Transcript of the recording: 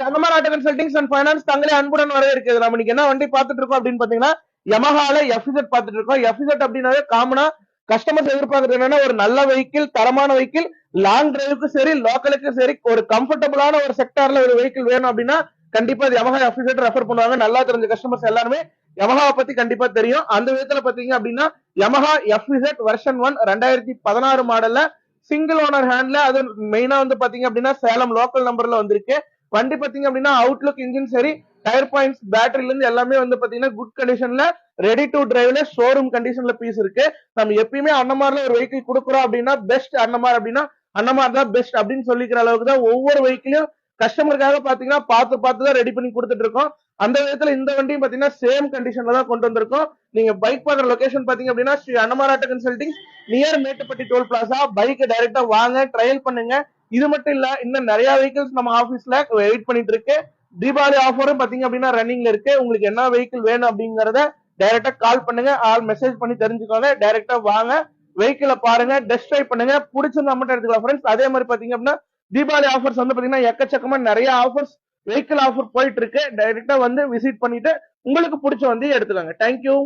Annamar auto consultings and finance தங்களே அன்புடன் வரவேற்கிறது. நம்ம இன்னைக்கு என்ன வண்டி பாத்துட்டு இருக்கோம் அப்படின்னு பாத்தீங்கன்னா யமஹால எஃப்இசட் பாத்துட்டு இருக்கோம். எஃப்இசட் அப்படின்னாவே காமனா கஸ்டமர்ஸ் எதிர்பார்க்கறது என்னன்னா ஒரு நல்ல வெஹிக்கிள், தரமான வெஹிக்கிள், லாங் டிரைவுக்கும் சரி லோக்கலுக்கும் சரி ஒரு கம்ஃபர்டபுளான ஒரு செக்டார்ல ஒரு வெஹிக்கிள் வேணும் அப்படின்னா கண்டிப்பா இது யமஹா எஃப்இசட் ரெஃபர் பண்ணுவாங்க. நல்லா தெரிஞ்ச கஸ்டமர்ஸ் எல்லாருமே யமஹாவை பத்தி கண்டிப்பா தெரியும். அந்த விதத்துல பாத்தீங்க அப்படின்னா யமஹா எஃப்இசட் வெர்ஷன் 1 2016 மாடல்ல சிங்கிள் ஓனர் ஹேண்ட்ல, அது மெயினா வந்து பாத்தீங்க அப்படின்னா சேலம் லோக்கல் நம்பர்ல வந்திருக்கு. வண்டி பாத்தீங்க அப்படின்னா அவுட்லுக் இன்ஜின் சரி, டயர் பாயிண்ட்ஸ், பேட்டரில இருந்து எல்லாமே வந்து பாத்தீங்கன்னா குட் கண்டிஷன்ல, ரெடி டு டிரைவ்ல, ஷோரூம் கண்டிஷன்ல பீஸ் இருக்கு. நம்ம எப்பயுமே அன்னமார்ல ஒரு வெஹிக்கிள் கொடுக்குறோம் அப்படின்னா பெஸ்ட் அன்னமார் அப்படின்னா அன்னமார் தான் பெஸ்ட் அப்படின்னு சொல்லிக்கிற அளவுக்கு தான் ஒவ்வொரு வெஹிக்கிளையும் கஸ்டமருக்காக பாத்தீங்கன்னா பார்த்து தான் ரெடி பண்ணி கொடுத்துட்டு இருக்கோம். அந்த விதத்துல இந்த வண்டியும் பாத்தீங்கன்னா சேம் கண்டிஷன்ல தான் கொண்டு வந்திருக்கோம். நீங்க பைக் பாக்குற லொகேஷன் பாத்தீங்க அப்படின்னா Sri Annamar auto consulting near Mettupatti toll plaza. Bike டைரக்டா வாங்க, ட்ரையல் பண்ணுங்க. இது மட்டும் இல்ல, இன்னும் நிறைய வெஹிக்கிள்ஸ் நம்ம ஆபீஸ்ல வெயிட் பண்ணிட்டு இருக்கு. தீபாவளி ஆஃபரும் பாத்தீங்க அப்படின்னா ரன்னிங்ல இருக்கு. உங்களுக்கு என்ன வெஹிக்கிள் வேணும் அப்படிங்கறத டைரக்டா கால் பண்ணுங்க, ஆல் மெசேஜ் பண்ணி தெரிஞ்சுக்கோங்க. டைரக்டா வாங்க, வெஹிக்கிளை பாருங்க, டெஸ்ட் ட்ரைவ் பண்ணுங்க, பிடிச்சிருந்தா மட்டும் எடுத்துக்கலாம் ஃப்ரெண்ட்ஸ். அதே மாதிரி பாத்தீங்க அப்படின்னா தீபாவளி ஆஃபர்ஸ் வந்து பாத்தீங்கன்னா எக்கச்சக்கமா நிறைய ஆஃபர்ஸ், வெஹிக்கிள் ஆஃபர் போயிட்டு இருக்கு. டைரக்டா வந்து விசிட் பண்ணிட்டு உங்களுக்கு பிடிச்ச வந்து எடுத்துக்கோங்க. தேங்க்யூ.